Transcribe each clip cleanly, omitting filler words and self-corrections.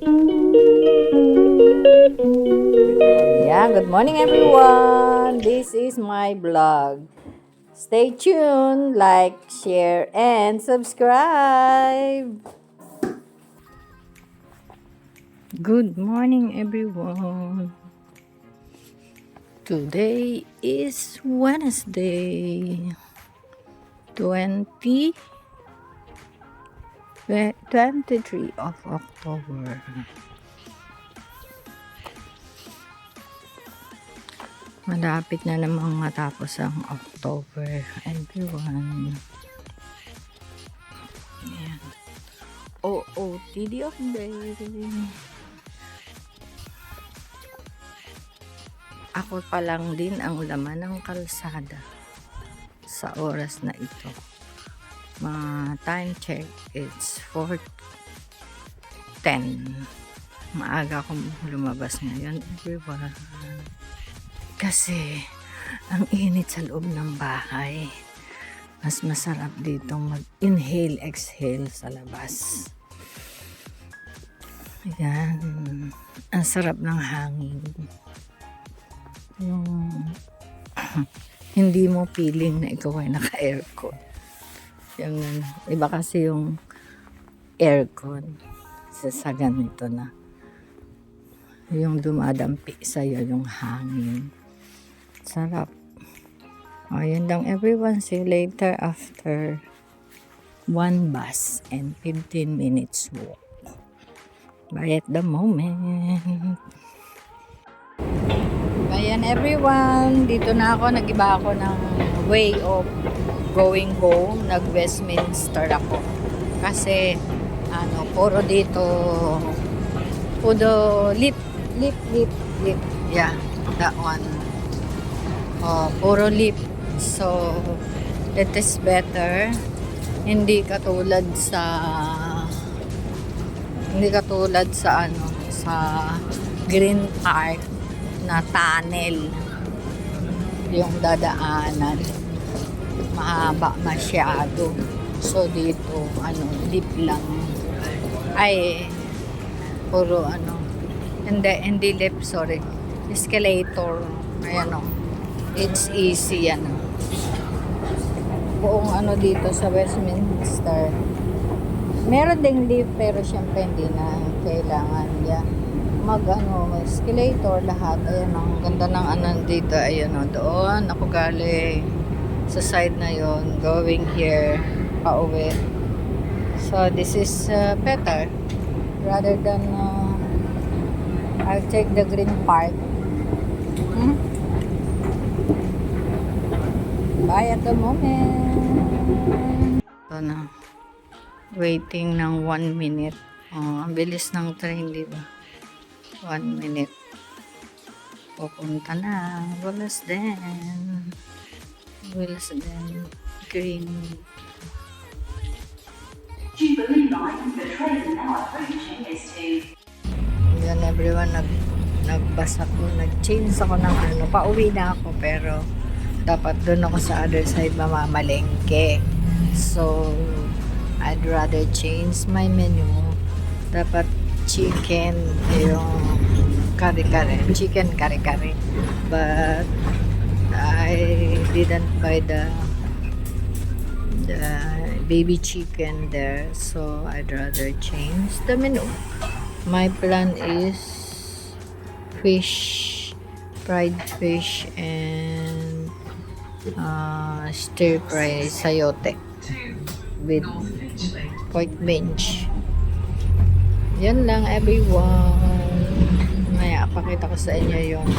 Yeah, good morning everyone. This is my vlog. Stay tuned, like, share, and subscribe. Good morning everyone. Today is Wednesday, 23 of October. Malapit na namang matapos ang October, everyone. Ayan. OOTD of day. Ako pa lang din ang laman ng kalsada sa oras na ito. Time check, it's 4:10. Maaga akong lumabas ngayon, everyone. Kasi ang init sa loob ng bahay. Mas masarap dito mag-inhale, exhale sa labas. Ayan. Ang sarap ng hangin. Yung hindi mo feeling na ikaw ay naka-aircon. Yung iba kasi yung aircon sa ganito na. Yung dumadampi sa'yo yung hangin. Sarap. O, yun lang everyone. See you later after 1 bus and 15 minutes walk. Bye at the moment. Ayan everyone. Dito na ako. Nag-iba ako ng way of going home. Nag-Westminster ako. Kasi, puro dito, puro lip. Yeah, that one. Puro lip. So, it is better. Hindi katulad sa sa Green Park na tunnel yung dadaanan. Mahaba masyado. So, dito, lip lang. Ay, puro hindi lip, sorry. Escalator. Ayan o. It's easy yan. Buong dito sa Westminster. Meron ding lift pero syempre hindi na kailangan escalator lahat. Ayan ang ganda ng dito. Ayan o. Doon ako galing sa side na yon, going here pauwi. So this is better rather than I'll take the Green Park. Bye at the moment. Ito na. Waiting ng 1 minute. Ang bilis ng train, di ba? 1 minute. Pupunta na. Willesden. Green. Yan everyone, nagbas ako, nag-change ako ng pauwi na ako pero dapat doon ako sa other side mamamalengke. So, I'd rather change my menu. Dapat chicken, yung kare-kare. Chicken kare-kare. But, I didn't buy the baby chicken there. So, I'd rather change the menu. My plan is fish, fried fish, and stir fry sayote with pork bench. Yan lang everyone. Maya pakita ko sa inyo yung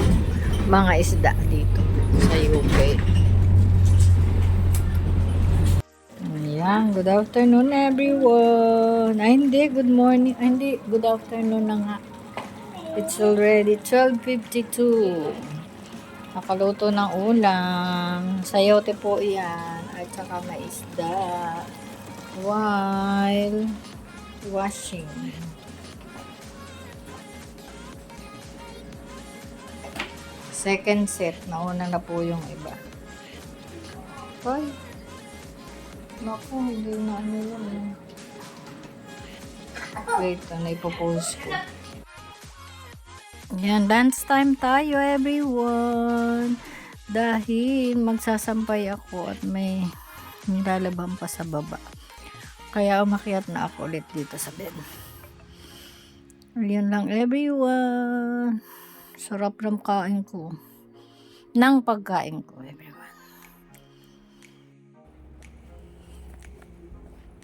mga isda dito sa UK. Ayan, good afternoon everyone. Hindi, good morning. Hindi, good afternoon na nga. It's already 12:52. Nakaluto ng ulam. Sayote po yan. At saka may isda. While washing. Second set. Nauna na po yung iba. Ay. Naku, hindi na yun. Wait, na ipopost ko. Yan, dance time tayo everyone. Dahil magsasampay ako at may nilalabang pa sa baba. Kaya umakyat na ako ulit dito sa bed. Yan lang everyone. Sarap ng kain ko. Nang pagkain ko everyone.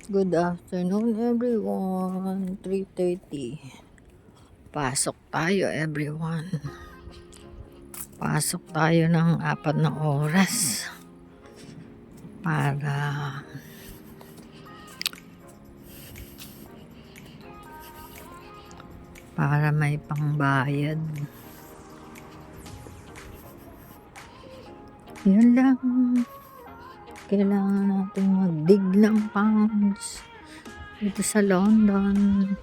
Good afternoon everyone. 3:30. Pasok tayo everyone. Pasok tayo ng 4 na oras. Para may pangbayad. Yun lang. Kailangan natin magdig ng pounds dito sa London.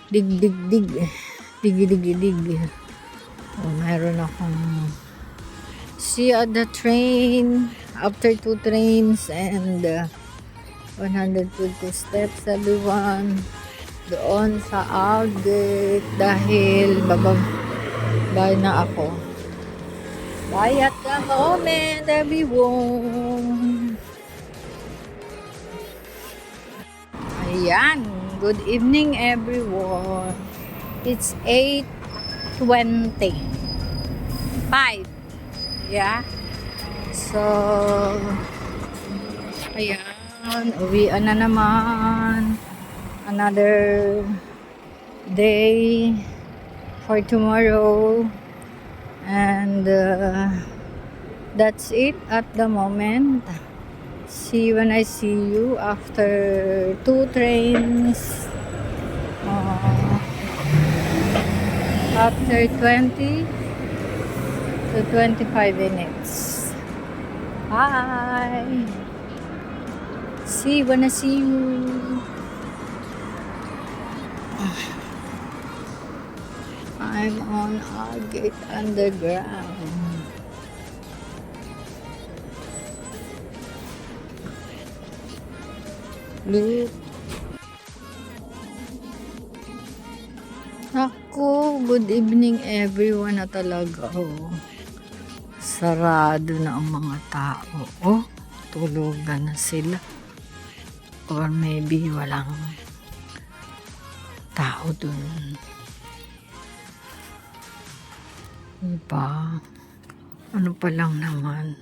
Dig. Meron akong see at the train after 2 trains and 150 steps everyone doon sa Aldgate dahil babay na ako. Bye at the moment everyone. Ayan, good evening everyone. It's 8:25. Yeah. So, ayan, uwian na naman. Another day for tomorrow. And that's it at the moment. See when I see you after 2 trains. After 20 to 25 minutes. Bye. See when I see you. I'm on Aldgate Underground. Look. Ako, good evening everyone na talaga. Oh. Sarado na ang mga tao. Oh, tulugan na sila. Or maybe walang tao dun. Diba? Ano pa lang naman?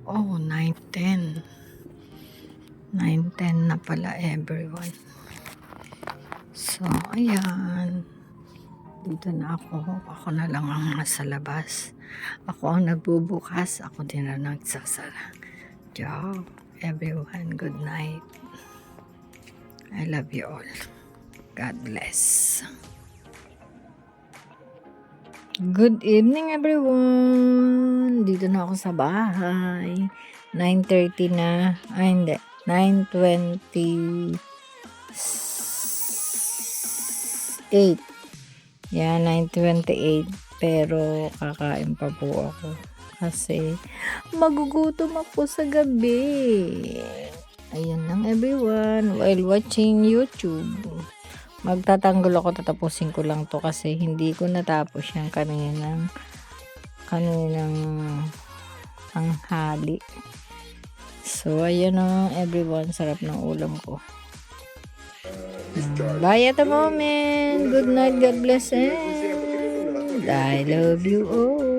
Oh, 9:10. 9:10 na pala everyone. So, ayan. Dito na ako. Ako na lang ang nasa labas. Ako ang nagbubukas. Ako din ang nagsasara. Ciao, everyone. Good night. I love you all. God bless. Good evening everyone. Dito na ako sa bahay. 9:30 na. Ay, hindi. 9:28. Yeah, 9:28. Pero kakain pa po ako. Kasi magugutom ako sa gabi. Ayun lang everyone. While watching YouTube. Magtatanggol ako, tatapusin ko lang to kasi hindi ko natapos yung kaninang tanghali. So, ayun na everyone, sarap ng ulam ko. Bye at the moment. Good night, God bless and I love you all.